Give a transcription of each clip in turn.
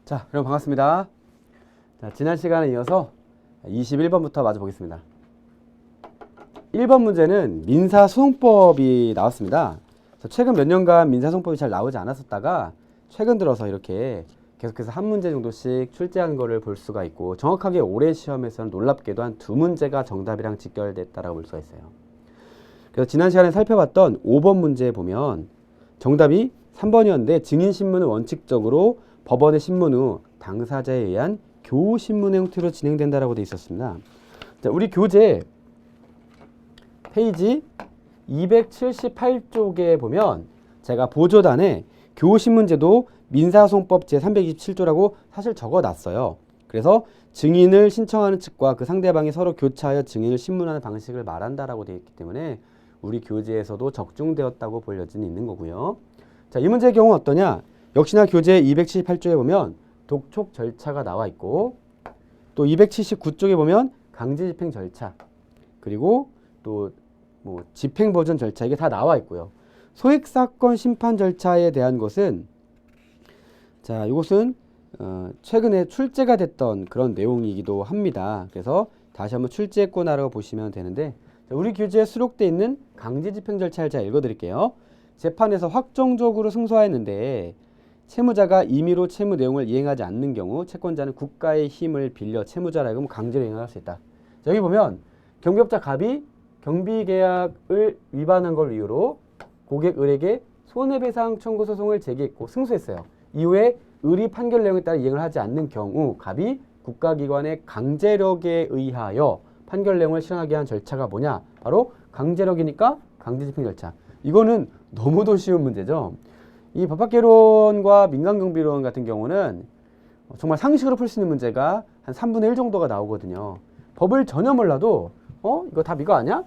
자, 여러분 반갑습니다. 자, 지난 시간에 이어서 21번부터 마저 보겠습니다. 1번 문제는 민사소송법이 나왔습니다. 최근 몇 년간 민사소송법이 잘 나오지 않았었다가 최근 들어서 이렇게 계속해서 한 문제 정도씩 출제한 거를 볼 수가 있고, 정확하게 올해 시험에서는 놀랍게도 한 2문제가 정답이랑 직결됐다라고 볼 수가 있어요. 그래서 지난 시간에 살펴봤던 5번 문제에 보면 정답이 3번이었는데, 증인신문은 원칙적으로 법원의 신문 후 당사자에 의한 교신문의 형태로 진행된다라고 되어 있었습니다. 자, 우리 교재 페이지 278쪽에 보면 제가 보조단에 교신문제도 민사소송법 제327조라고 사실 적어놨어요. 그래서 증인을 신청하는 측과 그 상대방이 서로 교차하여 증인을 신문하는 방식을 말한다라고 되어 있기 때문에 우리 교재에서도 적중되었다고 볼 여지는 있는 거고요. 자, 이 문제의 경우 어떠냐? 역시나 교재 278쪽에 보면 독촉 절차가 나와 있고, 또 279쪽에 보면 강제집행 절차, 그리고 또 뭐 집행보전 절차, 이게 다 나와 있고요. 소액사건 심판 절차에 대한 것은, 자, 이것은 최근에 출제가 됐던 그런 내용이기도 합니다. 그래서 다시 한번 출제했구나라고 보시면 되는데, 자, 우리 교재에 수록되어 있는 강제집행 절차를 제가 읽어드릴게요. 재판에서 확정적으로 승소하였는데 채무자가 임의로 채무 내용을 이행하지 않는 경우 채권자는 국가의 힘을 빌려 채무자라 하여금 강제로 이행할 수 있다. 자, 여기 보면 경비업자 갑이 경비계약을 위반한 걸 이유로 고객 을에게 손해배상 청구 소송을 제기했고 승소했어요. 이후에 을이 판결 내용에 따라 이행을 하지 않는 경우 갑이 국가기관의 강제력에 의하여 판결 내용을 실행하게 한 절차가 뭐냐? 바로 강제력이니까 강제집행 절차. 이거는 너무도 쉬운 문제죠. 이 법학개론과 민간경비론 같은 경우는 정말 상식으로 풀 수 있는 문제가 한 3분의 1 정도가 나오거든요. 법을 전혀 몰라도 이거 답 이거 아니야?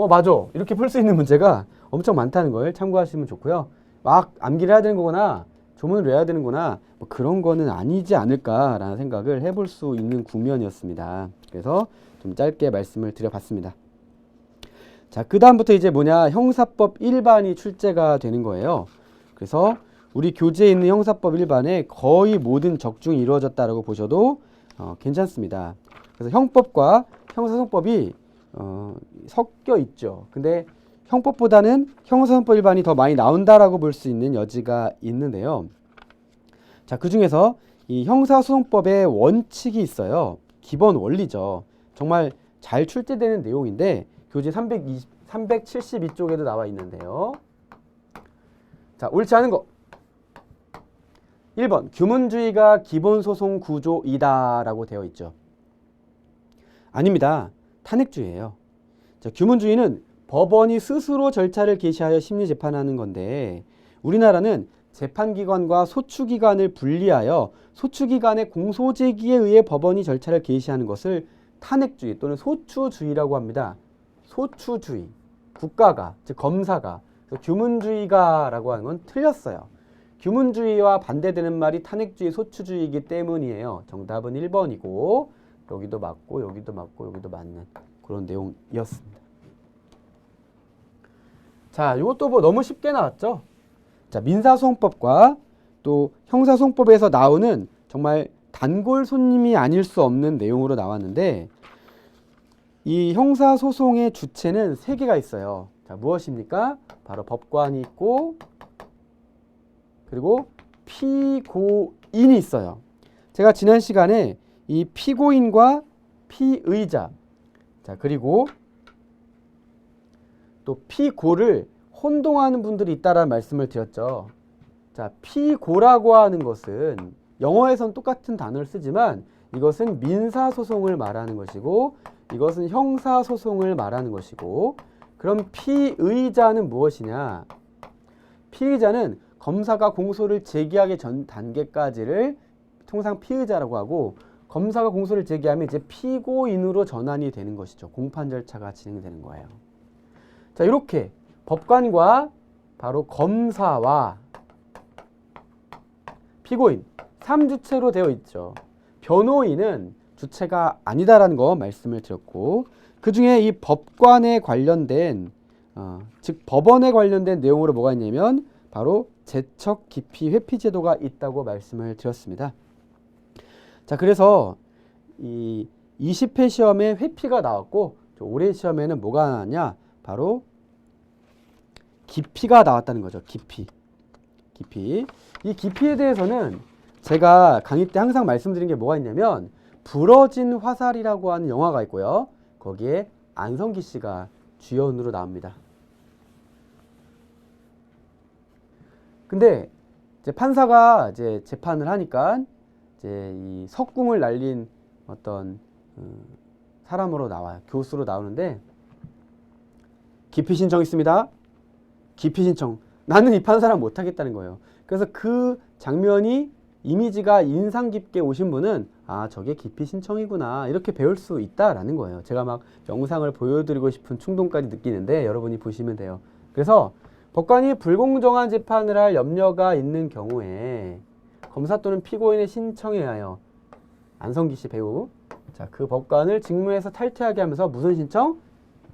맞아. 이렇게 풀 수 있는 문제가 엄청 많다는 걸 참고하시면 좋고요. 막 암기를 해야 되는 거구나, 조문을 외워야 되는구나, 뭐 그런 거는 아니지 않을까라는 생각을 해볼 수 있는 국면이었습니다. 그래서 좀 짧게 말씀을 드려봤습니다. 자, 그 다음부터 이제 뭐냐, 형사법 일반이 출제가 되는 거예요. 그래서 우리 교재에 있는 형사법 일반에 거의 모든 적중이 이루어졌다라고 보셔도 괜찮습니다. 그래서 형법과 형사소송법이 섞여 있죠. 근데 형법보다는 형사소송법 일반이 더 많이 나온다라고 볼 수 있는 여지가 있는데요. 자, 그 중에서 이 형사소송법의 원칙이 있어요. 기본 원리죠. 정말 잘 출제되는 내용인데 교재 372쪽에도 나와 있는데요. 자, 옳지 않은 거. 1번, 규문주의가 기본소송 구조이다 라고 되어 있죠. 아닙니다. 탄핵주의예요. 자, 규문주의는 법원이 스스로 절차를 개시하여 심리재판하는 건데, 우리나라는 재판기관과 소추기관을 분리하여 소추기관의 공소제기에 의해 법원이 절차를 개시하는 것을 탄핵주의 또는 소추주의라고 합니다. 소추주의. 국가가, 즉 검사가. 규문주의가라고 하는 건 틀렸어요. 규문주의와 반대되는 말이 탄핵주의, 소추주의이기 때문이에요. 정답은 1번이고 여기도 맞고 여기도 맞고 여기도 맞는 그런 내용이었습니다. 자, 이것도 뭐 너무 쉽게 나왔죠. 자, 민사소송법과 또 형사소송법에서 나오는 정말 단골 손님이 아닐 수 없는 내용으로 나왔는데, 이 형사소송의 주체는 3개가 있어요. 자, 무엇입니까? 바로 법관이 있고, 그리고 피고인이 있어요. 제가 지난 시간에 이 피고인과 피의자, 자, 그리고 또 피고를 혼동하는 분들이 있다라는 말씀을 드렸죠. 자, 피고라고 하는 것은 영어에선 똑같은 단어를 쓰지만 이것은 민사소송을 말하는 것이고 이것은 형사소송을 말하는 것이고, 그럼 피의자는 무엇이냐? 피의자는 검사가 공소를 제기하기 전 단계까지를 통상 피의자라고 하고, 검사가 공소를 제기하면 이제 피고인으로 전환이 되는 것이죠. 공판 절차가 진행되는 거예요. 자, 이렇게 법관과 바로 검사와 피고인 3주체로 되어 있죠. 변호인은 주체가 아니다라는 거 말씀을 드렸고, 그 중에 이 법관에 관련된 즉 법원에 관련된 내용으로 뭐가 있냐면 바로 제척 기피 회피 제도가 있다고 말씀을 드렸습니다. 자, 그래서 이 20회 시험에 회피가 나왔고 올해 시험에는 뭐가 나왔냐? 바로 깊이가 나왔다는 거죠. 깊이. 이 깊이에 대해서는 제가 강의 때 항상 말씀드린 게 뭐가 있냐면 부러진 화살이라고 하는 영화가 있고요. 거기에 안성기 씨가 주연으로 나옵니다. 근데 이제 판사가 이제 재판을 하니까 이제 이 석궁을 날린 어떤 사람으로 나와요. 교수로 나오는데 기피 신청했습니다. 기피 신청. 나는 이 판사랑 못하겠다는 거예요. 그래서 그 장면이 이미지가 인상 깊게 오신 분은 아, 저게 기피 신청이구나 이렇게 배울 수 있다라는 거예요. 제가 막 영상을 보여드리고 싶은 충동까지 느끼는데 여러분이 보시면 돼요. 그래서 법관이 불공정한 재판을 할 염려가 있는 경우에 검사 또는 피고인의 신청에 의하여 안성기 씨 배우, 자, 그 법관을 직무에서 탈퇴하게 하면서 무슨 신청?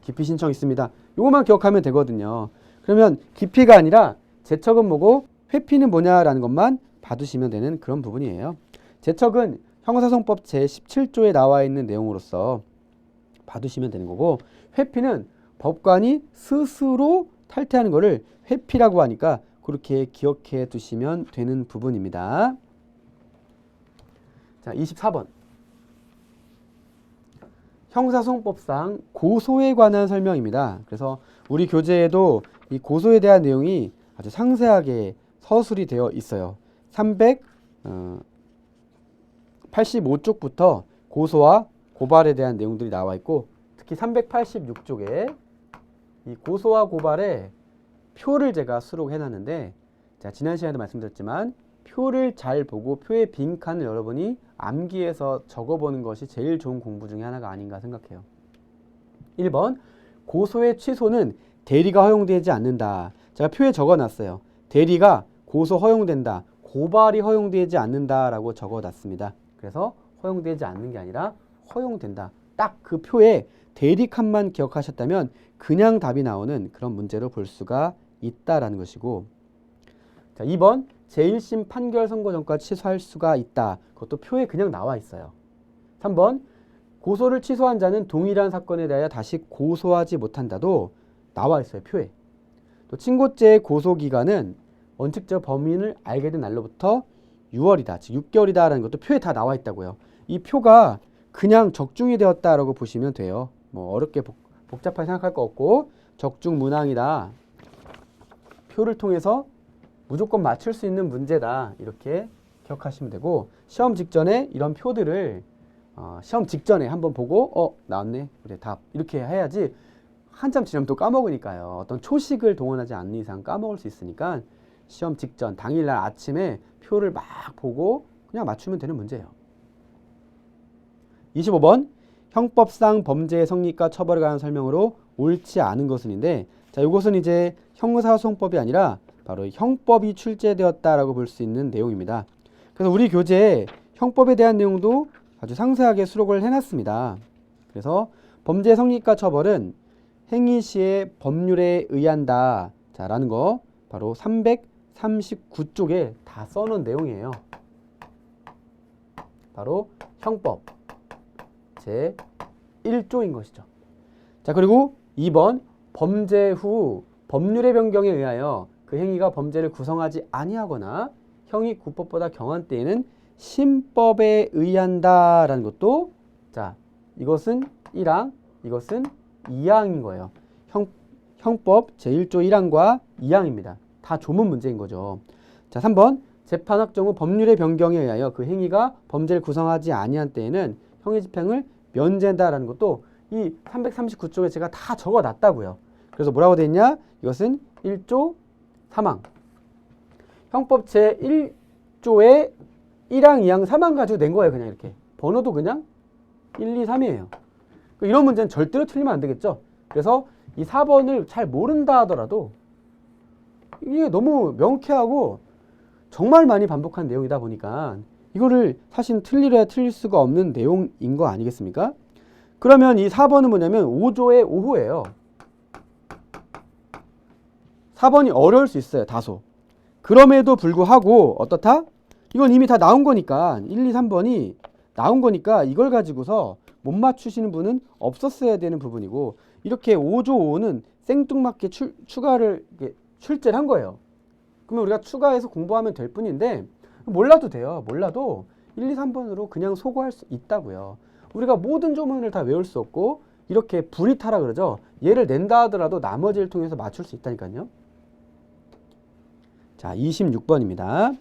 기피 신청 있습니다. 이것만 기억하면 되거든요. 그러면 기피가 아니라 제척은 뭐고 회피는 뭐냐라는 것만 봐두시면 되는 그런 부분이에요. 제척은 형사소송법 제17조에 나와 있는 내용으로서 봐두시면 되는 거고, 회피는 법관이 스스로 탈퇴하는 것을 회피라고 하니까 그렇게 기억해 두시면 되는 부분입니다. 자, 24번. 형사소송법상 고소에 관한 설명입니다. 그래서 우리 교재에도 이 고소에 대한 내용이 아주 상세하게 서술이 되어 있어요. 385쪽부터 고소와 고발에 대한 내용들이 나와 있고, 특히 386쪽에 이 고소와 고발에 표를 제가 수록해 놨는데, 자, 지난 시간에도 말씀드렸지만 표를 잘 보고 표의 빈칸을 여러분이 암기해서 적어보는 것이 제일 좋은 공부 중에 하나가 아닌가 생각해요. 1번, 고소의 취소는 대리가 허용되지 않는다. 제가 표에 적어놨어요. 대리가 고소 허용된다, 고발이 허용되지 않는다라고 적어놨습니다. 그래서 허용되지 않는 게 아니라 허용된다. 딱 그 표에 대리 칸만 기억하셨다면 그냥 답이 나오는 그런 문제로 볼 수가 있다라는 것이고, 자, 2번, 제1심 판결 선고 전까지 취소할 수가 있다. 그것도 표에 그냥 나와 있어요. 3번, 고소를 취소한 자는 동일한 사건에 대하여 다시 고소하지 못한다도 나와 있어요. 표에. 또 친고죄의 고소기간은 원칙적 범인을 알게 된 날로부터 6월이다. 즉 6개월이다라는 것도 표에 다 나와 있다고요. 이 표가 그냥 적중이 되었다라고 보시면 돼요. 뭐 어렵게 복잡하게 생각할 거 없고 적중문항이다. 표를 통해서 무조건 맞출 수 있는 문제다. 이렇게 기억하시면 되고, 시험 직전에 이런 표들을 시험 직전에 한번 보고 나왔네. 그래, 답. 이렇게 해야지 한참 지나면 또 까먹으니까요. 어떤 초식을 동원하지 않는 이상 까먹을 수 있으니까 시험 직전 당일날 아침에 표를 막 보고 그냥 맞추면 되는 문제예요. 25번, 형법상 범죄의 성립과 처벌에 관한 설명으로 옳지 않은 것은인데, 자, 이것은 이제 형사소송법이 아니라 바로 형법이 출제되었다라고 볼 수 있는 내용입니다. 그래서 우리 교재에 형법에 대한 내용도 아주 상세하게 수록을 해놨습니다. 그래서 범죄 성립과 처벌은 행위 시의 법률에 의한다. 자, 라는 거 바로 339쪽에 다 써놓은 내용이에요. 바로 형법 제 1조인 것이죠. 자, 그리고 2번, 범죄 후 법률의 변경에 의하여 그 행위가 범죄를 구성하지 아니하거나 형이 구법보다 경한 때에는 심법에 의한다라는 것도, 자, 이것은 1항, 이것은 2항인 거예요. 형법 제1조 1항과 2항입니다. 다 조문 문제인 거죠. 자, 3번, 재판 확정 후 법률의 변경에 의하여 그 행위가 범죄를 구성하지 아니한 때에는 형의 집행을 면제한다라는 것도 이 339쪽에 제가 다 적어놨다고요. 그래서 뭐라고 돼 있냐? 이것은 1조 3항. 형법 제1조의 1항, 2항, 3항 가지고 낸 거예요. 그냥 이렇게. 번호도 그냥 1, 2, 3이에요. 이런 문제는 절대로 틀리면 안 되겠죠. 그래서 이 4번을 잘 모른다 하더라도 이게 너무 명쾌하고 정말 많이 반복한 내용이다 보니까 이거를 사실 틀리려야 틀릴 수가 없는 내용인 거 아니겠습니까? 그러면 이 4번은 뭐냐면 5조의 5호예요. 4번이 어려울 수 있어요. 다소. 그럼에도 불구하고 어떻다? 이건 이미 다 나온 거니까 1, 2, 3번이 나온 거니까 이걸 가지고서 못 맞추시는 분은 없었어야 되는 부분이고, 이렇게 5조 5는 생뚱맞게 추가를 출제를 한 거예요. 그러면 우리가 추가해서 공부하면 될 뿐인데, 몰라도 돼요. 몰라도 1, 2, 3번으로 그냥 소거할 수 있다고요. 우리가 모든 조문을 다 외울 수 없고 이렇게 불이타라 그러죠. 얘를 낸다 하더라도 나머지를 통해서 맞출 수 있다니까요. 자, 26번입니다.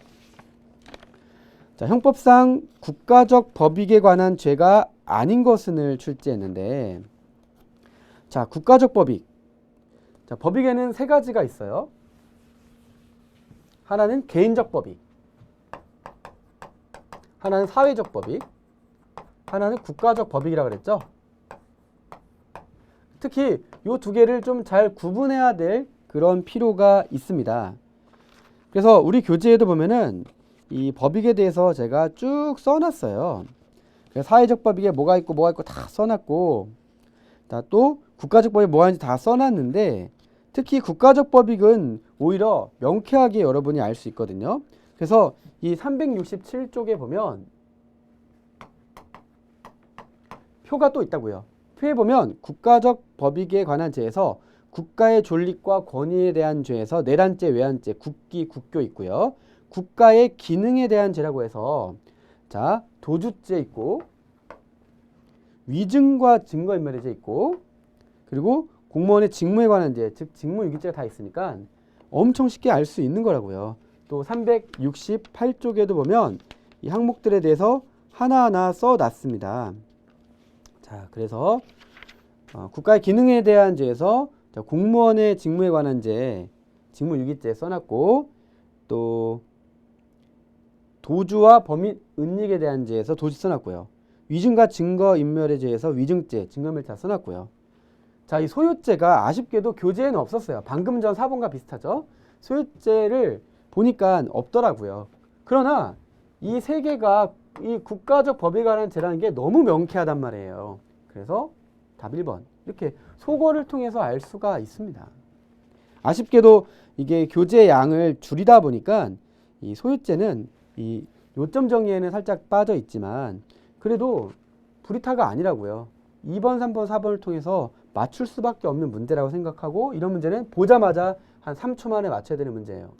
자, 형법상 국가적 법익에 관한 죄가 아닌 것은을 출제했는데, 자, 국가적 법익. 자, 법익에는 세 가지가 있어요. 하나는 개인적 법익, 하나는 사회적 법익, 하나는 국가적 법익이라고 그랬죠. 특히 이 두 개를 좀 잘 구분해야 될 그런 필요가 있습니다. 그래서 우리 교재에도 보면은 이 법익에 대해서 제가 쭉 써놨어요. 사회적 법익에 뭐가 있고 다 써놨고, 또 국가적 법익에 뭐가 있는지 다 써놨는데, 특히 국가적 법익은 오히려 명쾌하게 여러분이 알 수 있거든요. 그래서 이 367쪽에 보면 표가 또 있다고요. 표에 보면 국가적 법익에 관한 죄에서 국가의 존립과 권위에 대한 죄에서 내란죄, 외환죄, 국기, 국교 있고요. 국가의 기능에 대한 죄라고 해서, 자, 도주죄 있고, 위증과 증거인멸의 죄 있고, 그리고 공무원의 직무에 관한 죄, 즉 직무유기죄가 다 있으니까 엄청 쉽게 알 수 있는 거라고요. 또 368쪽에도 보면 이 항목들에 대해서 하나하나 써놨습니다. 자, 그래서 국가의 기능에 대한 죄에서 공무원의 직무에 관한 죄, 직무유기죄 써놨고, 또 도주와 범인 은닉에 대한 죄에서 도주 써놨고요. 위증과 증거인멸의 죄에서 위증죄, 증거인멸죄 써놨고요. 자, 이 소유죄가 아쉽게도 교재에는 없었어요. 방금 전 4번과 비슷하죠. 소유죄를 보니까 없더라고요. 그러나 이 세 개가 이 국가적 법에 관한 죄라는 게 너무 명쾌하단 말이에요. 그래서 답 1번. 이렇게 소거를 통해서 알 수가 있습니다. 아쉽게도 이게 교재 양을 줄이다 보니까 이 소유죄는 이 요점 정리에는 살짝 빠져 있지만 그래도 불이타가 아니라고요. 2번, 3번, 4번을 통해서 맞출 수밖에 없는 문제라고 생각하고, 이런 문제는 보자마자 한 3초 만에 맞춰야 되는 문제예요.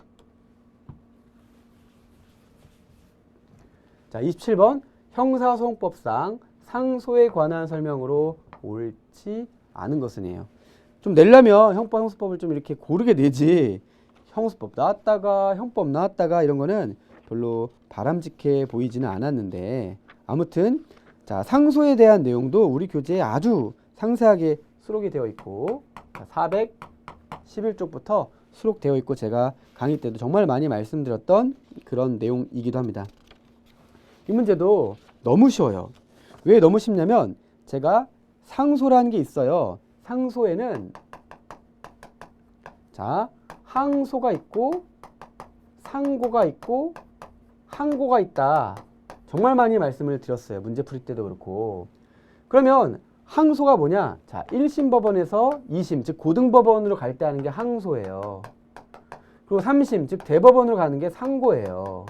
자, 27번. 형사소송법상 상소에 관한 설명으로 옳지 않은 것은이에요. 좀 내려면 형법을 좀 이렇게 고르게 내지, 형수법 나왔다가 형법 나왔다가 이런 거는 별로 바람직해 보이지는 않았는데, 아무튼 자, 상소에 대한 내용도 우리 교재에 아주 상세하게 수록이 되어 있고, 411쪽부터 수록되어 있고, 제가 강의 때도 정말 많이 말씀드렸던 그런 내용이기도 합니다. 이 문제도 너무 쉬워요. 왜 너무 쉽냐면 제가 상소라는 게 있어요. 상소에는 자, 항소가 있고 상고가 있고 항고가 있다. 정말 많이 말씀을 드렸어요. 문제 풀이 때도 그렇고. 그러면 항소가 뭐냐? 자, 1심 법원에서 2심, 즉 고등법원으로 갈 때 하는 게 항소예요. 그리고 3심, 즉 대법원으로 가는 게 상고예요.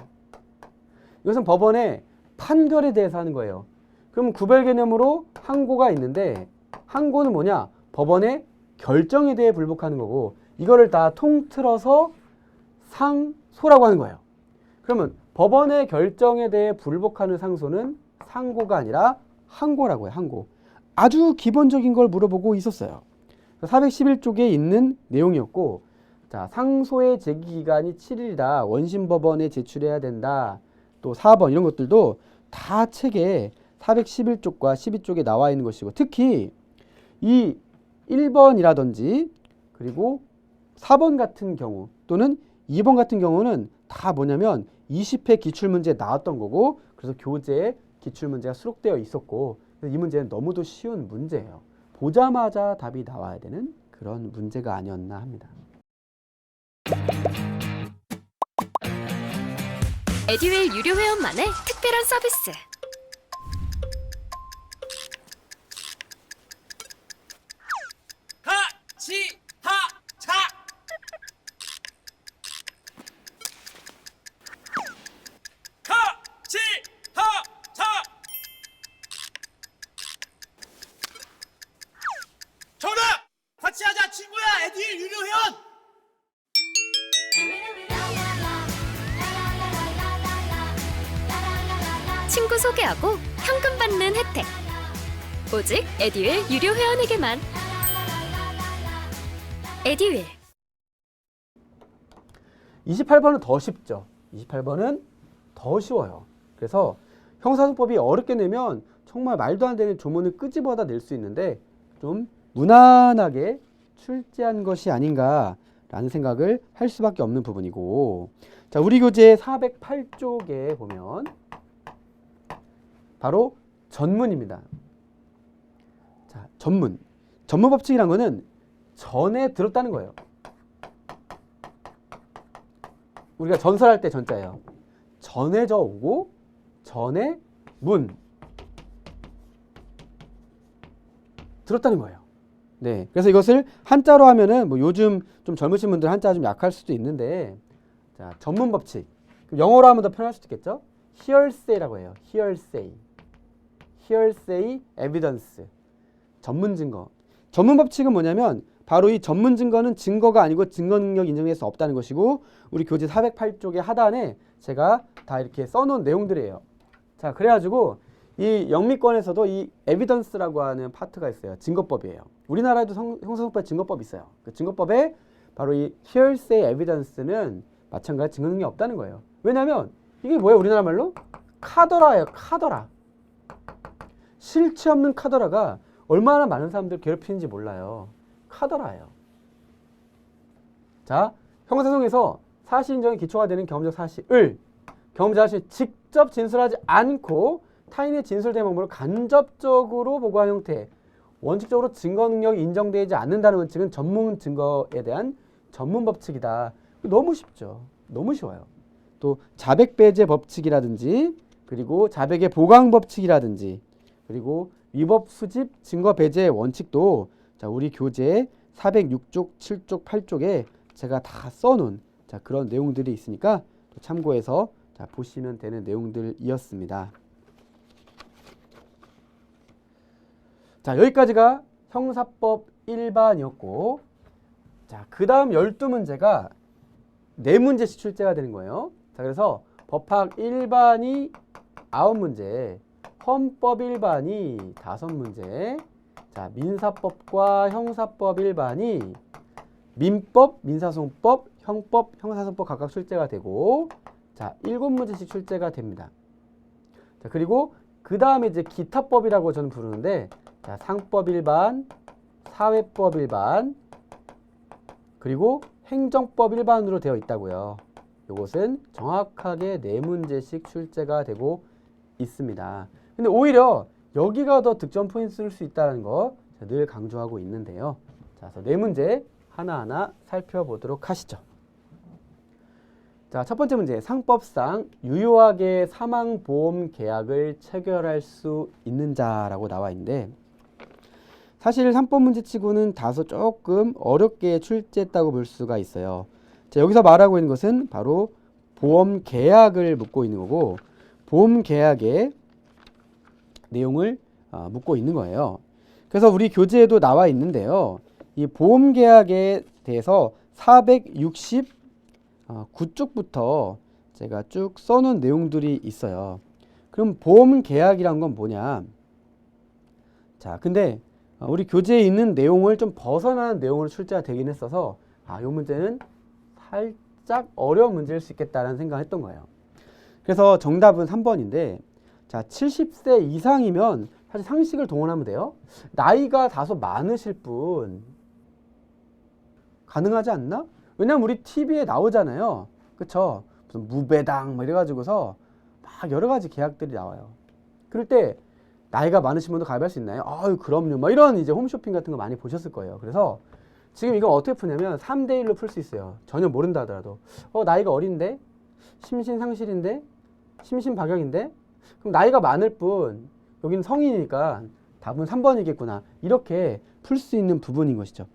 이것은 법원의 판결에 대해서 하는 거예요. 그럼 구별 개념으로 항고가 있는데, 항고는 뭐냐? 법원의 결정에 대해 불복하는 거고, 이거를 다 통틀어서 상소라고 하는 거예요. 그러면 법원의 결정에 대해 불복하는 상소는 상고가 아니라 항고라고 해요. 항고. 아주 기본적인 걸 물어보고 있었어요. 411쪽에 있는 내용이었고, 자, 상소의 제기 기간이 7일이다. 원심법원에 제출해야 된다. 또 4번 이런 것들도 다 책에 411쪽과 12쪽에 나와 있는 것이고, 특히 이 1번이라든지 그리고 4번 같은 경우 또는 2번 같은 경우는 다 뭐냐면 20회 기출문제에 나왔던 거고, 그래서 교재에 기출문제가 수록되어 있었고, 그래서 이 문제는 너무도 쉬운 문제예요. 보자마자 답이 나와야 되는 그런 문제가 아니었나 합니다. 에듀윌 유료 회원만의 특별한 서비스. 하치하차 하치하차 친구 소개하고 현금 받는 혜택. 오직 에듀윌 유료 회원에게만. 에듀윌. 28번은 더 쉽죠. 28번은 더 쉬워요. 그래서 형사소법이 어렵게 내면 정말 말도 안 되는 조문을 끄집어다 낼 수 있는데 좀 무난하게 출제한 것이 아닌가라는 생각을 할 수밖에 없는 부분이고, 자, 우리 교재 408쪽에 보면 바로 전문입니다. 자, 전문 법칙이란 거는 전에 들었다는 거예요. 우리가 전설할 때 전자예요. 전해져 오고 전에 문 들었다는 거예요. 네, 그래서 이것을 한자로 하면은 뭐 요즘 좀 젊으신 분들 한자 좀 약할 수도 있는데, 자, 전문 법칙. 그럼 영어로 하면 더 편할 수도 있겠죠? hearsay라고 해요. hearsay, evidence. 전문 증거. 전문 법칙은 뭐냐면 바로 이 전문 증거는 증거가 아니고 증거 능력 인정될 수 없다는 것이고, 우리 교재 408쪽의 하단에 제가 다 이렇게 써놓은 내용들이에요. 자, 그래가지고 이 영미권에서도 이 에비던스라고 하는 파트가 있어요. 증거법이에요. 우리나라에도 형사소법에 증거법이 있어요. 그 증거법에 바로 이 hearsay evidence는 마찬가지 증거 능력이 없다는 거예요. 왜냐하면 이게 뭐예요? 우리나라 말로? 카더라예요. 카더라. 실체 없는 카더라가 얼마나 많은 사람들 괴롭히는지 몰라요. 카더라예요. 자, 형사소송에서 사실 인정에 기초가 되는 경험적 사실을 경험자 자신이 직접 진술하지 않고 타인의 진술 대명물을 간접적으로 보고한 형태, 원칙적으로 증거 능력이 인정되지 않는다는 원칙은 전문 증거에 대한 전문 법칙이다. 너무 쉽죠. 너무 쉬워요. 또 자백 배제 법칙이라든지, 그리고 자백의 보강 법칙이라든지, 그리고 위법 수집 증거 배제 원칙도 자, 우리 교재 406쪽, 7쪽, 8쪽에 제가 다 써놓은 자, 그런 내용들이 있으니까 참고해서 자, 보시면 되는 내용들이었습니다. 자, 여기까지가 형사법 1반이었고, 자, 그 다음 12문제가 4문제씩 출제가 되는 거예요. 자, 그래서 법학 1반이 9문제, 헌법 1반이 5문제, 자, 민사법과 형사법 1반이 민법, 민사소송법, 형법, 형사소송법 각각 출제가 되고, 자, 7문제씩 출제가 됩니다. 자, 그리고 그 다음에 이제 기타법이라고 저는 부르는데, 자, 상법 1반, 사회법 1반, 그리고 행정법 1반으로 되어 있다고요. 이것은 정확하게 4문제씩 출제가 되고 있습니다. 근데 오히려 여기가 더 득점 포인트 쓸 수 있다는 거 늘 강조하고 있는데요. 자, 그래서 4문제 하나하나 살펴보도록 하시죠. 자, 첫 번째 문제, 상법상 유효하게 사망보험 계약을 체결할 수 있는 자라고 나와 있는데, 사실 3법 문제치고는 다소 조금 어렵게 출제했다고 볼 수가 있어요. 자, 여기서 말하고 있는 것은 바로 보험 계약을 묻고 있는 거고, 보험 계약의 내용을 묻고 있는 거예요. 그래서 우리 교재에도 나와 있는데요. 이 보험 계약에 대해서 469쪽부터 제가 쭉 써놓은 내용들이 있어요. 그럼 보험 계약이란 건 뭐냐? 자, 근데 우리 교재에 있는 내용을 좀 벗어나는 내용으로 출제가 되긴 했어서 이 문제는 살짝 어려운 문제일 수 있겠다라는 생각을 했던 거예요. 그래서 정답은 3번인데, 자, 70세 이상이면 사실 상식을 동원하면 돼요. 나이가 다소 많으실 분 가능하지 않나? 왜냐면 우리 TV에 나오잖아요. 그쵸? 무슨 무배당 뭐 이래가지고서 막 여러 가지 계약들이 나와요. 그럴 때 나이가 많으신 분도 가입할 수 있나요? 아유, 그럼요. 뭐 이런 이제 홈쇼핑 같은 거 많이 보셨을 거예요. 그래서 지금 이거 어떻게 푸냐면 3대 1로 풀 수 있어요. 전혀 모른다 하더라도. 나이가 어린데? 심신상실인데? 심신박약인데? 그럼 나이가 많을 뿐, 여기는 성인이니까 답은 3번이겠구나. 이렇게 풀 수 있는 부분인 것이죠.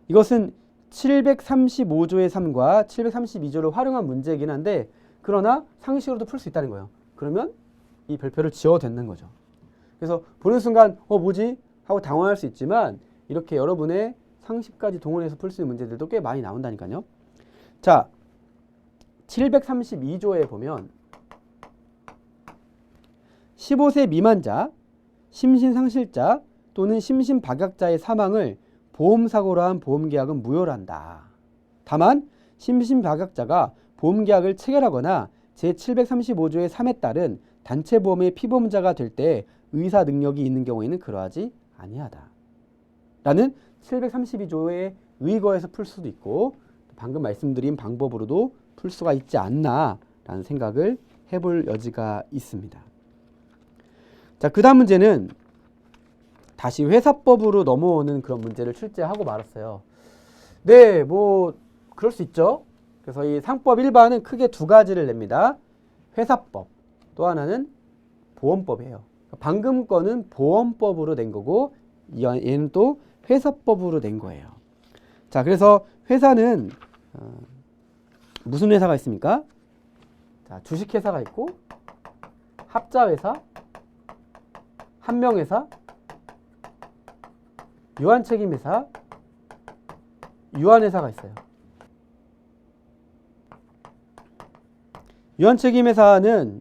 이것은 735조의 3과 732조를 활용한 문제이긴 한데, 그러나 상식으로도 풀 수 있다는 거예요. 그러면 이 별표를 지어도 되는 거죠. 그래서 보는 순간 뭐지? 하고 당황할 수 있지만 이렇게 여러분의 상식까지 동원해서 풀 수 있는 문제들도 꽤 많이 나온다니까요. 자, 732조에 보면 15세 미만자, 심신상실자 또는 심신박약자의 사망을 보험사고로 한 보험계약은 무효로 한다. 다만 심신박약자가 보험계약을 체결하거나 제735조의 3에 따른 단체보험의 피보험자가 될 때 의사 능력이 있는 경우에는 그러하지 아니하다. 라는 732조의 의거에서 풀 수도 있고 방금 말씀드린 방법으로도 풀 수가 있지 않나 라는 생각을 해볼 여지가 있습니다. 자, 그 다음 문제는 다시 회사법으로 넘어오는 그런 문제를 출제하고 말았어요. 네, 뭐 그럴 수 있죠. 그래서 이 상법 1반은 크게 두 가지를 냅니다. 회사법, 또 하나는 보험법이에요. 방금 거는 보험법으로 낸 거고 얘는 또 회사법으로 낸 거예요. 자, 그래서 회사는 무슨 회사가 있습니까? 자, 주식회사가 있고 합자회사, 한명회사, 유한책임회사, 유한회사가 있어요. 유한책임회사는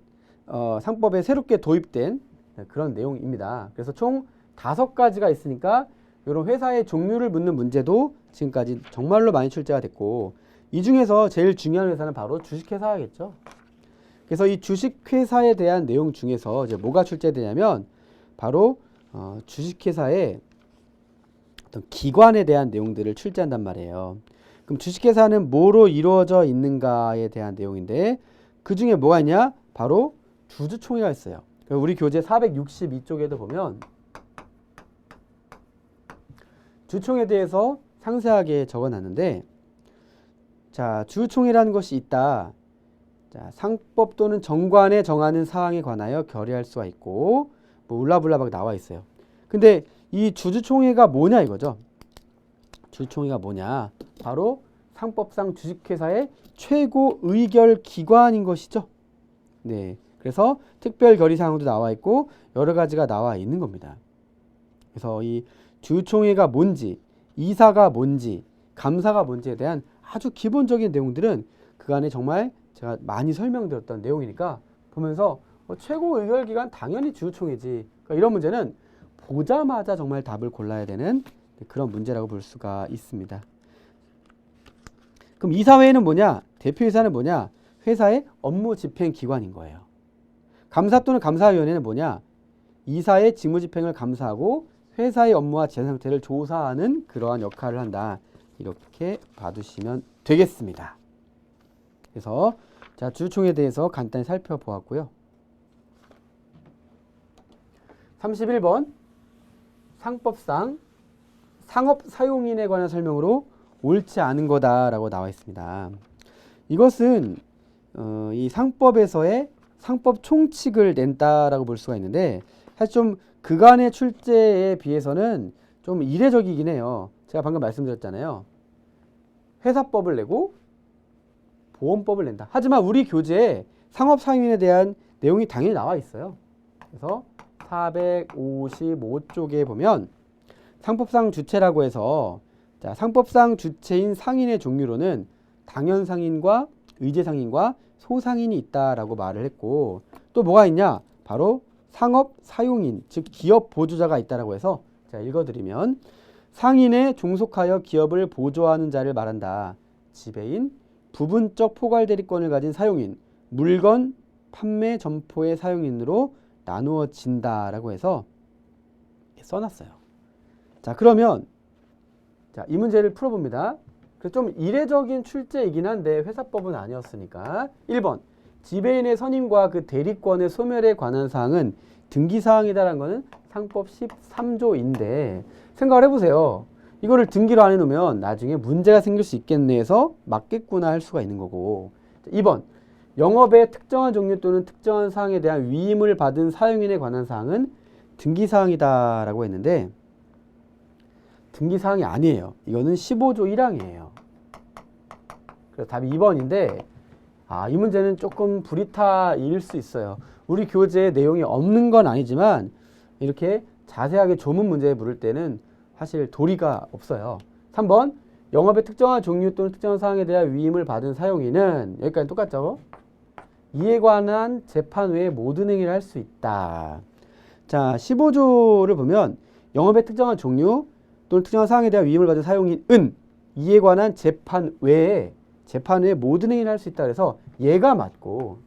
상법에 새롭게 도입된 그런 내용입니다. 그래서 총 5가지가 있으니까 이런 회사의 종류를 묻는 문제도 지금까지 정말로 많이 출제가 됐고 이 중에서 제일 중요한 회사는 바로 주식회사겠죠. 그래서 이 주식회사에 대한 내용 중에서 이제 뭐가 출제되냐면 바로 주식회사의 어떤 기관에 대한 내용들을 출제한단 말이에요. 그럼 주식회사는 뭐로 이루어져 있는가에 대한 내용인데 그 중에 뭐가 있냐? 바로 주주총회가 있어요. 우리 교재 462쪽에도 보면 주총에 대해서 상세하게 적어놨는데 자, 주총회라는 것이 있다. 자, 상법 또는 정관에 정하는 사항에 관하여 결의할 수가 있고 뭐 울라불라 막 나와 있어요. 근데 이 주주총회가 뭐냐 이거죠. 주주총회가 뭐냐? 바로 상법상 주식회사의 최고 의결 기관인 것이죠. 네, 그래서 특별 결의 사항도 나와 있고 여러 가지가 나와 있는 겁니다. 그래서 이 주총회가 뭔지, 이사가 뭔지, 감사가 뭔지에 대한 아주 기본적인 내용들은 그간에 정말 제가 많이 설명드렸던 내용이니까 보면서 최고 의결 기관 당연히 주총회지. 그러니까 이런 문제는 보자마자 정말 답을 골라야 되는 그런 문제라고 볼 수가 있습니다. 그럼 이사회는 뭐냐? 대표이사는 뭐냐? 회사의 업무 집행 기관인 거예요. 감사 또는 감사위원회는 뭐냐? 이사의 직무 집행을 감사하고 회사의 업무와 재산 상태를 조사하는 그러한 역할을 한다. 이렇게 봐두시면 되겠습니다. 그래서 자, 주주총회에 대해서 간단히 살펴보았고요. 31번 상법상 상업사용인에 관한 설명으로 옳지 않은 거다라고 나와 있습니다. 이것은 이 상법에서의 상법 총칙을 낸다라고 볼 수가 있는데 사실 좀 그간의 출제에 비해서는 좀 이례적이긴 해요. 제가 방금 말씀드렸잖아요. 회사법을 내고 보험법을 낸다. 하지만 우리 교재에 상업사용인에 대한 내용이 당연히 나와 있어요. 그래서 455쪽에 보면 상법상 주체라고 해서 자, 상법상 주체인 상인의 종류로는 당연상인과 의제상인과 소상인이 있다라고 말을 했고 또 뭐가 있냐? 바로 상업사용인, 즉 기업 보조자가 있다라고 해서 제가 읽어드리면 상인에 종속하여 기업을 보조하는 자를 말한다. 지배인, 부분적 포괄대리권을 가진 사용인, 물건, 판매, 점포의 사용인으로 나누어진다라고 해서 써놨어요. 자, 그러면 자, 이 문제를 풀어봅니다. 좀 이례적인 출제이긴 한데 회사법은 아니었으니까 1번 지배인의 선임과 그 대리권의 소멸에 관한 사항은 등기사항이다라는 거는 상법 13조인데 생각을 해보세요. 이거를 등기로 안 해놓으면 나중에 문제가 생길 수 있겠네 해서 맞겠구나 할 수가 있는 거고 2번 영업의 특정한 종류 또는 특정한 사항에 대한 위임을 받은 사용인에 관한 사항은 등기사항이다라고 했는데 등기사항이 아니에요. 이거는 15조 1항이에요. 그래서 답이 2번인데 이 문제는 조금 불이타일 수 있어요. 우리 교재에 내용이 없는 건 아니지만 이렇게 자세하게 조문 문제에 물을 때는 사실 도리가 없어요. 3번 영업의 특정한 종류 또는 특정한 사항에 대한 위임을 받은 사용인은 여기까지 똑같죠? 이에 관한 재판 외에 모든 행위를 할 수 있다. 자, 15조를 보면 영업의 특정한 종류 또는 특정한 사항에 대한 위임을 받은 사용인은 이에 관한 재판 외에 모든 행위를 할 수 있다. 그래서 얘가 맞고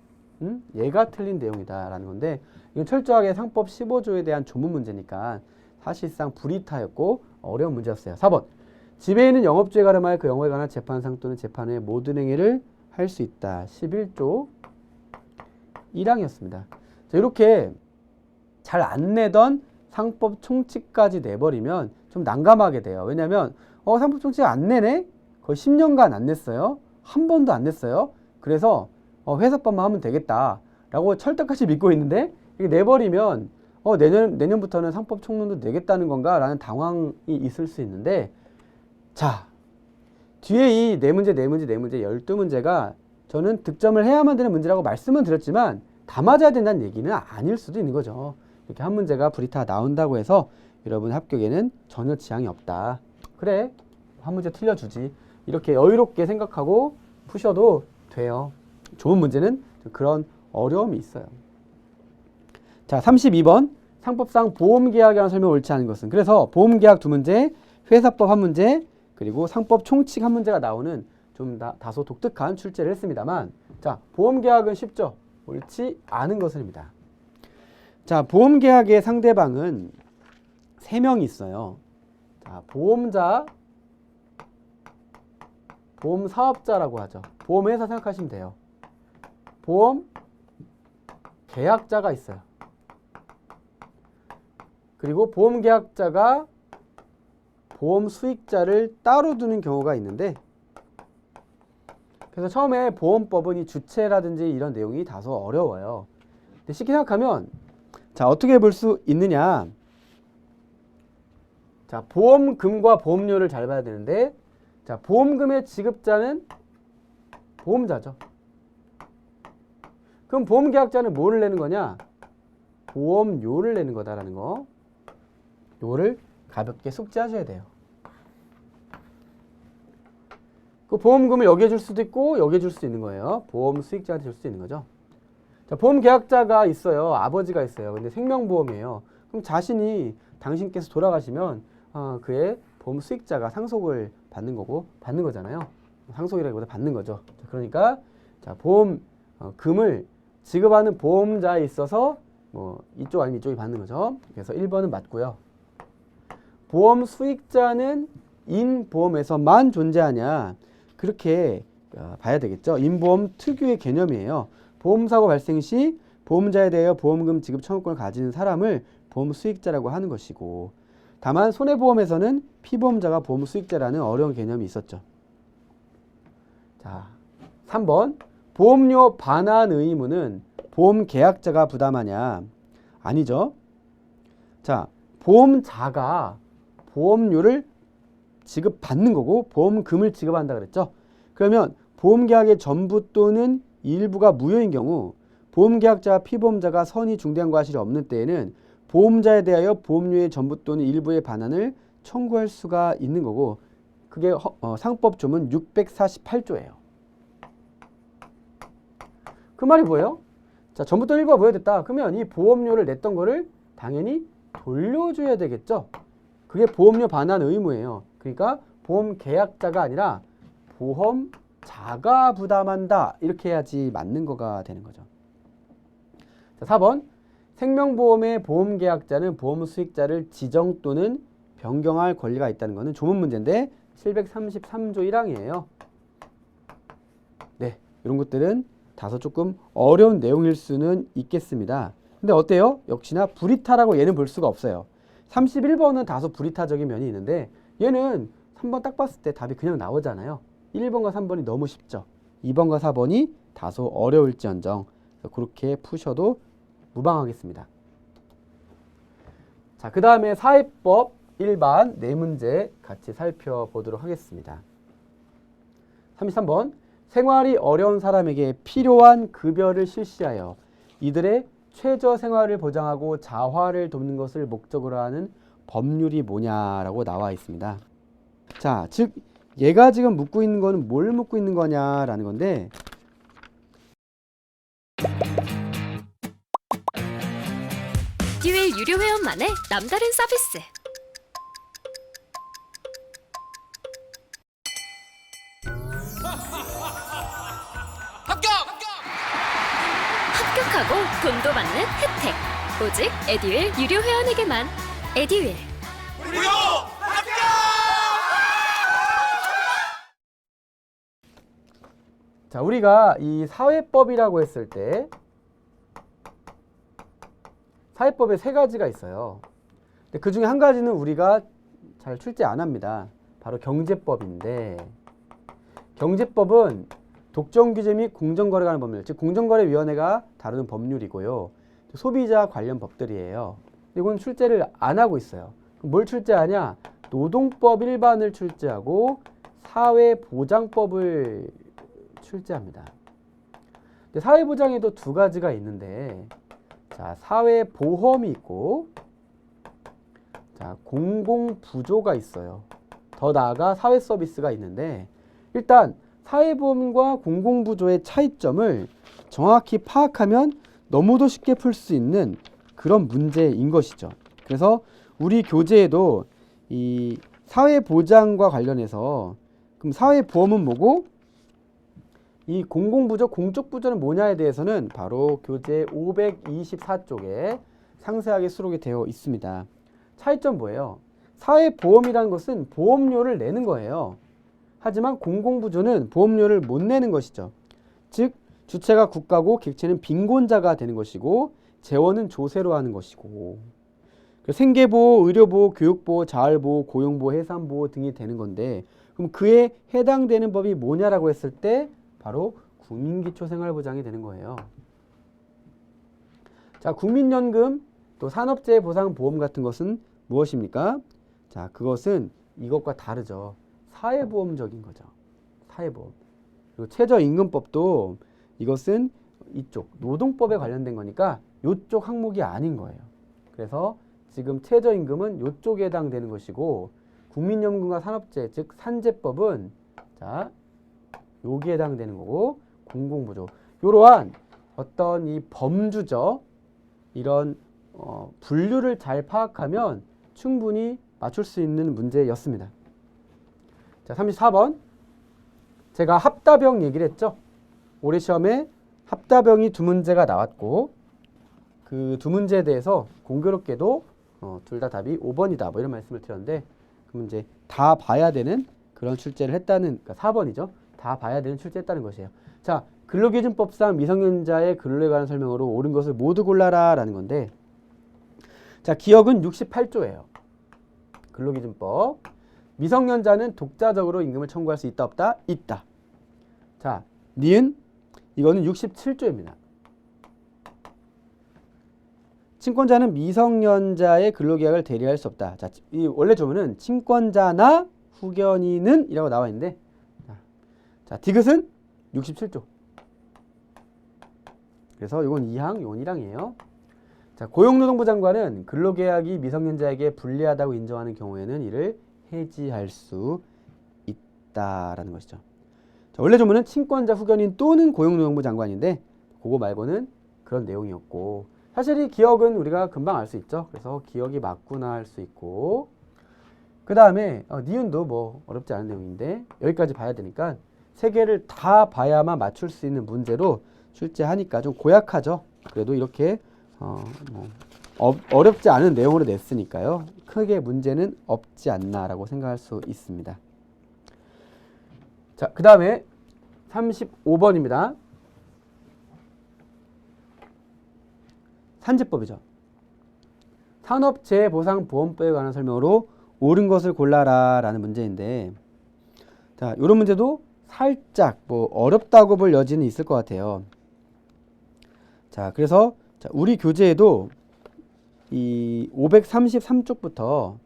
얘가 틀린 내용이다라는 건데 이건 철저하게 상법 15조에 대한 조문 문제니까 사실상 불이타였고 어려운 문제였어요. 4번. 지배인은 영업주에 가름하여 그 영업에 관한 재판상 또는 재판 외에 모든 행위를 할 수 있다. 11조 1항이었습니다. 자, 이렇게 잘 안 내던 상법 총칙까지 내버리면 좀 난감하게 돼요. 왜냐하면 상법 총칙 안 내네? 거의 10년간 안 냈어요. 한 번도 안 냈어요. 그래서 회사법만 하면 되겠다라고 철떡같이 믿고 있는데 이게 내버리면 내년부터는 상법 총론도 내겠다는 건가? 라는 당황이 있을 수 있는데 자, 뒤에 이 네 문제 12문제가 저는 득점을 해야만 되는 문제라고 말씀은 드렸지만 다 맞아야 된다는 얘기는 아닐 수도 있는 거죠. 이렇게 한 문제가 불이타 나온다고 해서 여러분 합격에는 전혀 지장이 없다. 그래, 한 문제 틀려주지. 이렇게 여유롭게 생각하고 푸셔도 돼요. 좋은 문제는 그런 어려움이 있어요. 자, 32번. 상법상 보험계약에 관한 설명 옳지 않은 것은. 그래서 보험계약 2문제, 회사법 1문제, 그리고 상법 총칙 1문제가 나오는 좀 다소 독특한 출제를 했습니다만, 자, 보험계약은 쉽죠. 옳지 않은 것은입니다. 자, 보험계약의 상대방은 3명이 있어요. 자, 보험자, 보험사업자라고 하죠. 보험회사 생각하시면 돼요. 보험 계약자가 있어요. 그리고 보험계약자가 보험 수익자를 따로 두는 경우가 있는데 그래서 처음에 보험법은 이 주체라든지 이런 내용이 다소 어려워요. 근데 쉽게 생각하면 자, 어떻게 볼 수 있느냐. 자, 보험금과 보험료를 잘 봐야 되는데 자, 보험금의 지급자는 보험자죠. 그럼 보험계약자는 뭐를 내는 거냐? 보험료를 내는 거다라는 거. 요를 가볍게 숙지하셔야 돼요. 그 보험금을 여기에 줄 수도 있고 여기에 줄 수도 있는 거예요. 보험 수익자한테 줄 수도 있는 거죠. 자, 보험계약자가 있어요. 아버지가 있어요. 근데 생명보험이에요. 그럼 자신이 당신께서 돌아가시면 그의 보험 수익자가 상속을 받는 거잖아요. 상속이라기보다 받는 거죠. 그러니까 자, 보험금을 지급하는 보험자에 있어서 뭐 이쪽 아니면 이쪽이 받는 거죠. 그래서 1번은 맞고요. 보험 수익자는 인보험에서만 존재하냐? 그렇게 봐야 되겠죠. 인보험 특유의 개념이에요. 보험사고 발생 시 보험자에 대하여 보험금 지급 청구권을 가지는 사람을 보험 수익자라고 하는 것이고 다만 손해보험에서는 피보험자가 보험 수익자라는 어려운 개념이 있었죠. 자, 3번. 보험료 반환 의무는 보험 계약자가 부담하냐? 아니죠. 자, 보험자가 보험료를 지급받는 거고 보험금을 지급한다 그랬죠. 그러면 보험계약의 전부 또는 일부가 무효인 경우 보험계약자와 피보험자가 선의 중대한 과실이 없는 때에는 보험자에 대하여 보험료의 전부 또는 일부의 반환을 청구할 수가 있는 거고 그게 상법 조문 648조예요. 그 말이 뭐예요? 자, 전부 또는 일부가 무효됐다. 그러면 이 보험료를 냈던 거를 당연히 돌려줘야 되겠죠. 그게 보험료 반환 의무예요. 그러니까 보험 계약자가 아니라 보험자가 부담한다. 이렇게 해야지 맞는 거가 되는 거죠. 자, 4번. 생명보험의 보험 계약자는 보험 수익자를 지정 또는 변경할 권리가 있다는 것은 조문 문제인데 733조 1항이에요. 네, 이런 것들은 다소 조금 어려운 내용일 수는 있겠습니다. 근데 어때요? 역시나 불이타라고 얘는 볼 수가 없어요. 31번은 다소 불이타적인 면이 있는데 얘는 3번 딱 봤을 때 답이 그냥 나오잖아요. 1번과 3번이 너무 쉽죠. 2번과 4번이 다소 어려울지언정 그렇게 푸셔도 무방하겠습니다. 자, 그 다음에 사회법 일반 4문제 같이 살펴보도록 하겠습니다. 33번. 생활이 어려운 사람에게 필요한 급여를 실시하여 이들의 최저 생활을 보장하고 자활을 돕는 것을 목적으로 하는 법률이 뭐냐라고 나와 있습니다. 자, 즉 얘가 지금 묻고 있는 거는 뭘 묻고 있는 거냐라는 건데 유료 회원만의 남다른 서비스. 합격! 합격하고 돈도 받는 혜택. 오직 에듀윌 유료 회원에게만. 에듀윌. 무료 합격! 자, 우리가 이 사회법이라고 했을 때 사회법에 세 가지가 있어요. 근데 그 중에 한 가지는 우리가 잘 출제 안 합니다. 바로 경제법인데, 경제법은 독점규제 및 공정거래 관련 법률, 즉 공정거래위원회가 다루는 법률이고요. 소비자 관련 법들이에요. 이건 출제를 안 하고 있어요. 그럼 뭘 출제하냐? 노동법 일반을 출제하고 사회보장법을 출제합니다. 근데 사회보장에도 두 가지가 있는데, 자, 사회보험이 있고, 자, 공공부조가 있어요. 더 나아가 사회서비스가 있는데, 일단 사회보험과 공공부조의 차이점을 정확히 파악하면 너무도 쉽게 풀 수 있는 그런 문제인 것이죠. 그래서 우리 교재에도 이 사회보장과 관련해서 그럼 사회보험은 뭐고 이 공공부조, 공적부조는 뭐냐에 대해서는 바로 교재 524쪽에 상세하게 수록이 되어 있습니다. 차이점 뭐예요? 사회보험이라는 것은 보험료를 내는 거예요. 하지만 공공부조는 보험료를 못 내는 것이죠. 즉 주체가 국가고 객체는 빈곤자가 되는 것이고 재원은 조세로 하는 것이고 생계보호, 의료보호, 교육보호, 자활보호, 고용보호, 해산보호 등이 되는 건데 그럼 그에 해당되는 법이 뭐냐라고 했을 때 바로 국민기초생활보장이 되는 거예요. 자, 국민연금 또 산업재해보상보험 같은 것은 무엇입니까? 자, 그것은 이것과 다르죠. 사회보험적인 거죠. 사회보험. 그리고 최저임금법도 이것은 이쪽 노동법에 관련된 거니까 이쪽 항목이 아닌 거예요. 그래서 지금 최저임금은 이쪽에 해당되는 것이고 국민연금과 산업재해 즉 산재법은 자 여기에 해당되는 거고 공공부조 이러한 어떤 이 범주죠. 이런 분류를 잘 파악하면 충분히 맞출 수 있는 문제였습니다. 자, 34번. 제가 합다병 얘기를 했죠. 올해 시험에 합다병이 두 문제가 나왔고 그 두 문제에 대해서 공교롭게도 둘 다 답이 5번이다. 뭐 이런 말씀을 드렸는데 그럼 이제 다 봐야 되는 그런 출제를 했다는 그러니까 4번이죠. 다 봐야 되는 출제했다는 것이에요. 자, 근로기준법상 미성년자의 근로에 관한 설명으로 옳은 것을 모두 골라라 라는 건데 자, 기억은 68조예요. 근로기준법. 미성년자는 독자적으로 임금을 청구할 수 있다 없다? 있다. 자, 니은 이거는 67조입니다. 친권자는 미성년자의 근로계약을 대리할 수 없다. 자, 이 원래 조문은 친권자나 후견인은 이라고 나와 있는데 자, 디귿은 67조. 그래서 이건 2항, 이건 1항이에요. 자, 고용노동부 장관은 근로계약이 미성년자에게 불리하다고 인정하는 경우에는 이를 해지할 수 있다라는 것이죠. 자, 원래 조문은 친권자, 후견인 또는 고용노동부 장관인데 그거 말고는 그런 내용이었고 사실 이 기억은 우리가 금방 알 수 있죠. 그래서 기억이 맞구나 할 수 있고 그 다음에 니은도 뭐 어렵지 않은 내용인데 여기까지 봐야 되니까 세 개를 다 봐야만 맞출 수 있는 문제로 출제하니까 좀 고약하죠. 그래도 이렇게 어렵지 않은 내용으로 냈으니까요. 크게 문제는 없지 않나라고 생각할 수 있습니다. 자, 그 다음에 35번입니다. 산재법이죠. 산업재해보상보험법에 관한 설명으로 옳은 것을 골라라 라는 문제인데 자, 이런 문제도 살짝 뭐 어렵다고 볼 여지는 있을 것 같아요. 자, 그래서 자, 우리 교재에도 이 533쪽부터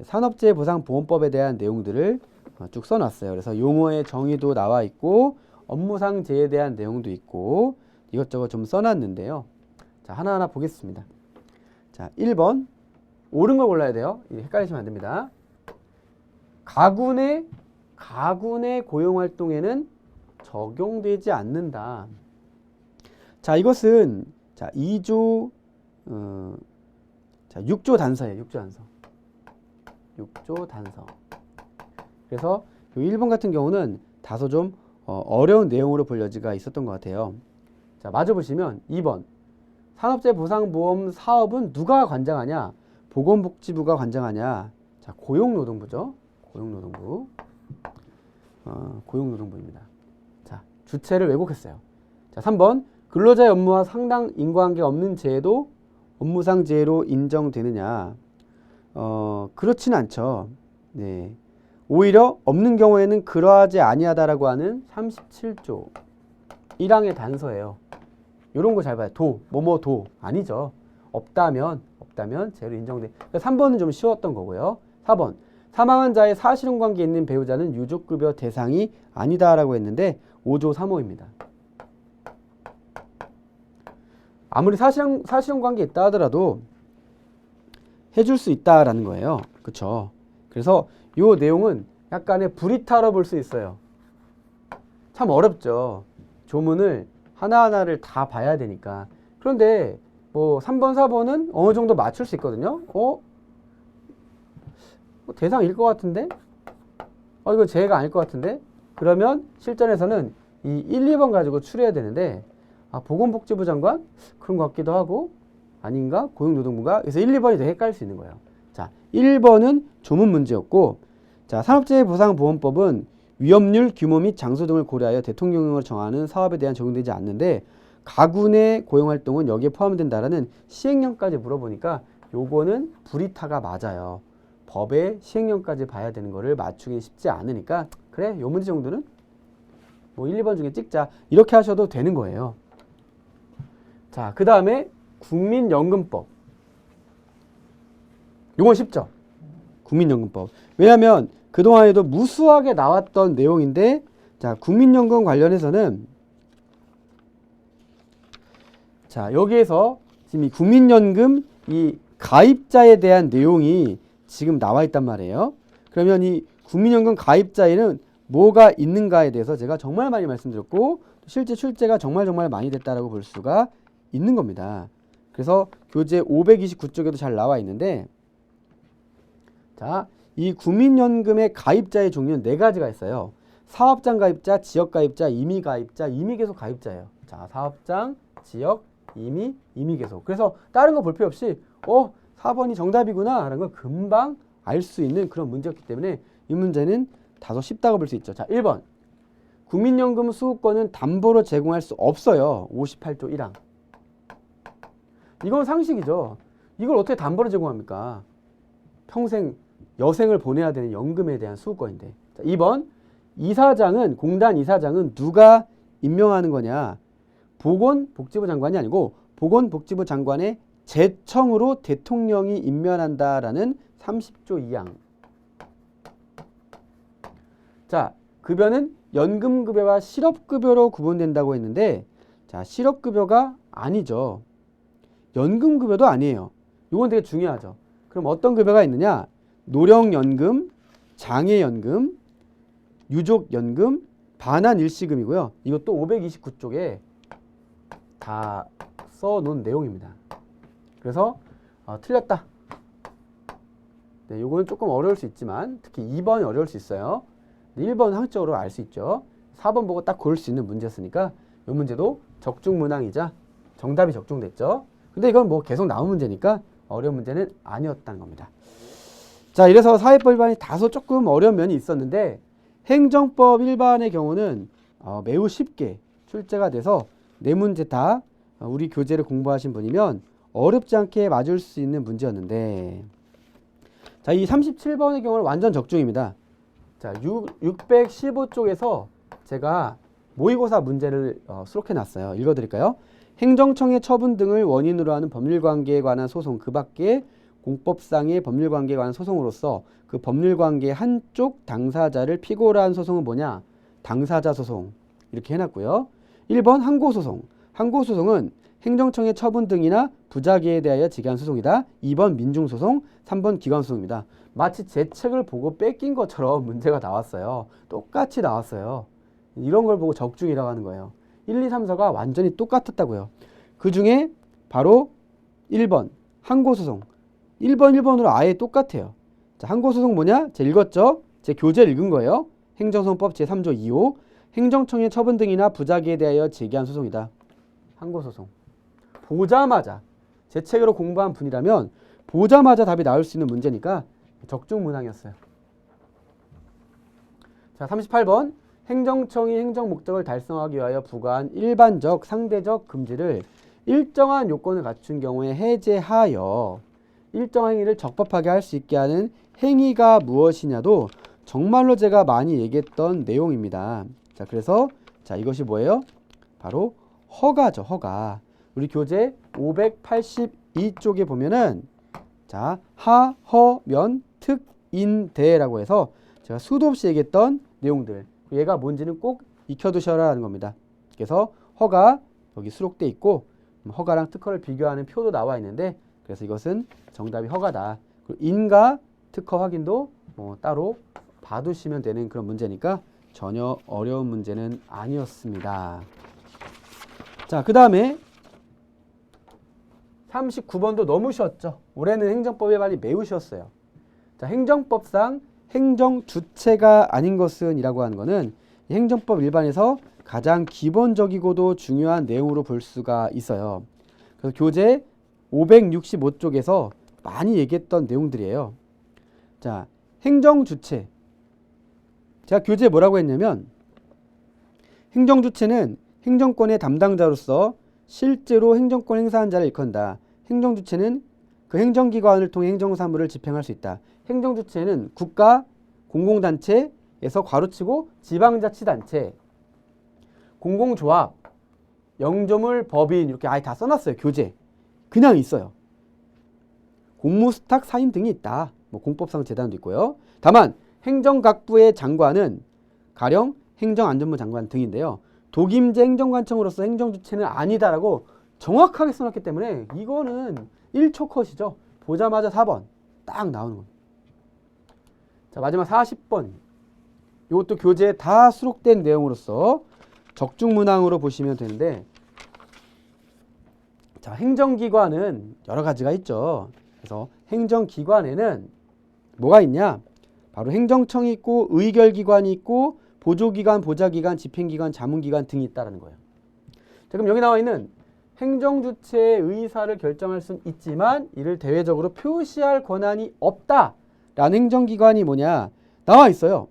산업재해보상보험법에 대한 내용들을 쭉 써놨어요. 그래서 용어의 정의도 나와 있고 업무상 재해에 대한 내용도 있고 이것저것 좀 써놨는데요. 자, 하나하나 보겠습니다. 자, 1번 옳은 걸 골라야 돼요. 헷갈리시면 안 됩니다. 가군의 고용활동에는 적용되지 않는다. 자, 이것은 자, 2조 자, 6조 단서예요. 6조 단서. 6조 단서. 그래서 이 1번 같은 경우는 다소 좀 어려운 내용으로 볼 여지가 있었던 것 같아요. 자, 마저 보시면 2번. 산업재보상보험 사업은 누가 관장하냐? 보건복지부가 관장하냐? 자, 고용노동부죠. 고용노동부. 고용노동부입니다. 자, 주체를 왜곡했어요. 자, 3번. 근로자의 업무와 상당 인과관계가 없는 재해도 업무상 재해로 인정되느냐? 그렇지는 않죠. 네. 오히려 없는 경우에는 그러하지 아니하다라고 하는 37조 1항의 단서예요. 이런 거 잘 봐요. 뭐뭐도 아니죠. 없다면 재해로 인정돼. 3번은 좀 쉬웠던 거고요. 4번. 사망한 자의 사실혼 관계에 있는 배우자는 유족급여 대상이 아니다라고 했는데 5조 3호입니다. 아무리 사실혼 관계 있다 하더라도 해줄 수 있다라는 거예요. 그렇죠? 그래서 이 내용은 약간의 불이타로 볼 수 있어요. 참 어렵죠. 조문을 하나하나를 다 봐야 되니까. 그런데 뭐 3번, 4번은 어느 정도 맞출 수 있거든요. 대상일 것 같은데? 이거 재해가 아닐 것 같은데? 그러면 실전에서는 이 1, 2번 가지고 추려야 되는데 보건복지부 장관? 그런 것 같기도 하고 아닌가? 고용노동부가? 그래서 1, 2번이 되게 헷갈릴 수 있는 거예요. 자, 1번은 조문 문제였고 자, 산업재해보상보험법은 위험률, 규모 및 장소 등을 고려하여 대통령령으로 정하는 사업에 대한 적용되지 않는데 가구 내 고용활동은 여기에 포함된다라는 시행령까지 물어보니까 요거는 불이타가 맞아요. 법의 시행령까지 봐야 되는 거를 맞추기 쉽지 않으니까 그래 요 문제 정도는 뭐 1, 2번 중에 찍자 이렇게 하셔도 되는 거예요. 자, 그 다음에 국민연금법. 요건 쉽죠? 국민연금법. 왜냐하면 그동안에도 무수하게 나왔던 내용인데 자, 국민연금 관련해서는 자, 여기에서 지금 이 국민연금 이 가입자에 대한 내용이 지금 나와 있단 말이에요. 그러면 이 국민연금 가입자에는 뭐가 있는가에 대해서 제가 정말 많이 말씀드렸고 실제 출제가 정말 많이 됐다라고 볼 수가 있는 겁니다. 그래서 교재 529쪽에도 잘 나와 있는데 자, 이 국민연금의 가입자의 종류는 4가지가 있어요. 사업장 가입자, 지역 가입자, 임의 가입자, 임의 계속 가입자예요. 자, 사업장, 지역, 임의, 임의 계속. 그래서 다른 거 볼 필요 없이 4번이 정답이구나 라는 걸 금방 알 수 있는 그런 문제였기 때문에 이 문제는 다소 쉽다고 볼 수 있죠. 자, 1번. 국민연금 수급권은 담보로 제공할 수 없어요. 58조 1항. 이건 상식이죠. 이걸 어떻게 담보로 제공합니까? 평생 여생을 보내야 되는 연금에 대한 수급권인데. 자, 2번. 이사장은 공단 이사장은 누가 임명하는 거냐? 보건복지부 장관이 아니고 보건복지부 장관의 제청으로 대통령이 임명한다라는 30조 2항. 자, 급여는 연금급여와 실업급여로 구분된다고 했는데 자, 실업급여가 아니죠. 연금급여도 아니에요. 이건 되게 중요하죠. 그럼 어떤 급여가 있느냐? 노령연금, 장애연금, 유족연금, 반환일시금이고요. 이것도 529쪽에 다 써놓은 내용입니다. 그래서 틀렸다. 네, 요거는 조금 어려울 수 있지만 특히 2번이 어려울 수 있어요. 1번은 항적으로 알 수 있죠. 4번 보고 딱 고를 수 있는 문제였으니까 이 문제도 적중문항이자 정답이 적중됐죠. 근데 이건 뭐 계속 나온 문제니까 어려운 문제는 아니었다는 겁니다. 자, 이래서 사회법 일반이 다소 조금 어려운 면이 있었는데 행정법 일반의 경우는 매우 쉽게 출제가 돼서 4문제 다 우리 교재를 공부하신 분이면 어렵지 않게 맞을 수 있는 문제였는데 자, 이 37번의 경우는 완전 적중입니다. 자, 615쪽에서 제가 모의고사 문제를 수록해 놨어요. 읽어드릴까요? 행정청의 처분 등을 원인으로 하는 법률관계에 관한 소송 그 밖에 공법상의 법률관계에 관한 소송으로서 그 법률관계 한쪽 당사자를 피고로 한 소송은 뭐냐? 당사자 소송 이렇게 해놨고요. 1번 항고소송. 항고소송은 행정청의 처분 등이나 부작위에 대하여 제기한 소송이다. 2번 민중소송, 3번 기관소송입니다. 마치 제 책을 보고 뺏긴 것처럼 문제가 나왔어요. 똑같이 나왔어요. 이런 걸 보고 적중이라고 하는 거예요. 1, 2, 3, 4가 완전히 똑같았다고요. 그 중에 바로 1번 항고소송. 1번으로 아예 똑같아요. 자, 항고소송 뭐냐? 제 읽었죠? 제 교재를 읽은 거예요. 행정소송법 제3조 2호 행정청의 처분 등이나 부작위에 대하여 제기한 소송이다. 항고소송. 보자마자 제 책으로 공부한 분이라면 보자마자 답이 나올 수 있는 문제니까 적중문항이었어요. 자, 38번 행정청이 행정 목적을 달성하기 위하여 부과한 일반적, 상대적 금지를 일정한 요건을 갖춘 경우에 해제하여 일정한 행위를 적법하게 할 수 있게 하는 행위가 무엇이냐도 정말로 제가 많이 얘기했던 내용입니다. 자, 그래서 자, 이것이 뭐예요? 바로 허가죠. 허가. 우리 교재 582쪽에 보면은 자, 하, 허, 면, 특, 인, 대라고 해서 제가 수도 없이 얘기했던 내용들. 얘가 뭔지는 꼭 익혀두셔라는 겁니다. 그래서 허가 여기 수록돼 있고 허가랑 특허를 비교하는 표도 나와 있는데 그래서 이것은 정답이 허가다. 그리고 인과 특허 확인도 따로 봐두시면 되는 그런 문제니까 전혀 어려운 문제는 아니었습니다. 자, 그 다음에 39번도 너무 쉬웠죠. 올해는 행정법이 많이 매우 쉬웠어요. 자, 행정법상 행정주체가 아닌 것은 이라고 하는 것은 행정법 일반에서 가장 기본적이고도 중요한 내용으로 볼 수가 있어요. 그래서 교재 565쪽에서 많이 얘기했던 내용들이에요. 자, 행정주체. 제가 교재에 뭐라고 했냐면 행정주체는 행정권의 담당자로서 실제로 행정권 행사한 자를 일컫는다. 행정주체는 그 행정기관을 통해 행정사무를 집행할 수 있다. 행정주체는 국가, 공공단체에서 괄호치고 지방자치단체, 공공조합, 영조물, 법인 이렇게 아예 다 써놨어요. 교재. 그냥 있어요. 공무수탁, 사인 등이 있다. 공법상 재단도 있고요. 다만 행정각부의 장관은 가령 행정안전부 장관 등인데요. 독임제 행정관청으로서 행정주체는 아니다라고 정확하게 써놨기 때문에 이거는 1초 컷이죠. 보자마자 4번 딱 나오는 겁니다. 자, 마지막 40번. 이것도 교재에 다 수록된 내용으로서 적중문항으로 보시면 되는데 자, 행정기관은 여러 가지가 있죠. 그래서 행정기관에는 뭐가 있냐? 바로 행정청이 있고 의결기관이 있고 보조기관, 보좌기관, 집행기관, 자문기관 등이 있다는 거예요. 자, 그럼 여기 나와 있는 행정주체의 의사를 결정할 수는 있지만 이를 대외적으로 표시할 권한이 없다라는 행정기관이 뭐냐? 나와 있어요.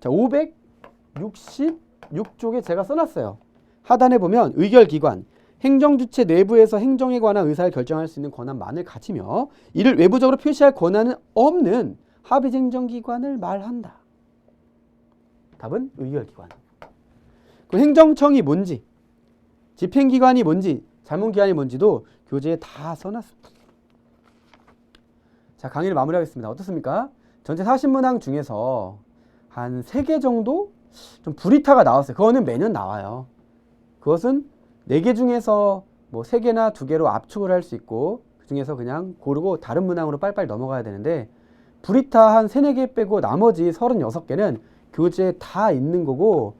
자, 566쪽에 제가 써놨어요. 하단에 보면 의결기관, 행정주체 내부에서 행정에 관한 의사를 결정할 수 있는 권한만을 가지며 이를 외부적으로 표시할 권한은 없는 합의행정기관을 말한다. 답은 의결기관. 그 행정청이 뭔지, 집행기관이 뭔지, 자문기관이 뭔지도 교재에 다 써놨습니다. 자, 강의를 마무리하겠습니다. 어떻습니까? 전체 40문항 중에서 한 3개 정도 좀 불이타가 나왔어요. 그거는 매년 나와요. 그것은 4개 중에서 뭐 3개나 2개로 압축을 할 수 있고 그 중에서 그냥 고르고 다른 문항으로 빨리빨리 넘어가야 되는데 불이타 한 3, 4개 빼고 나머지 36개는 교재에 다 있는 거고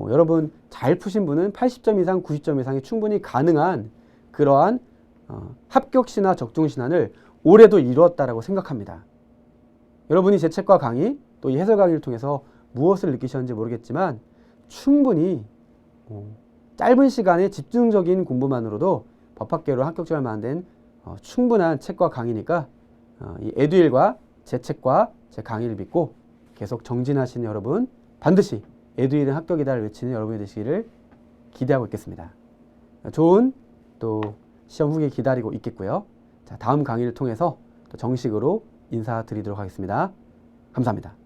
여러분 잘 푸신 분은 80점 이상, 90점 이상이 충분히 가능한 그러한 합격시나 적중신안을 올해도 이루었다라고 생각합니다. 여러분이 제 책과 강의 또 이 해설 강의를 통해서 무엇을 느끼셨는지 모르겠지만 충분히 짧은 시간에 집중적인 공부만으로도 법학계로 합격할 만한 충분한 책과 강의니까 이 에듀일과 제 책과 제 강의를 믿고 계속 정진하시는 여러분 반드시 에듀일은 합격이다를 외치는 여러분이 되시기를 기대하고 있겠습니다. 좋은 또 시험 후기 기다리고 있겠고요. 자, 다음 강의를 통해서 또 정식으로 인사드리도록 하겠습니다. 감사합니다.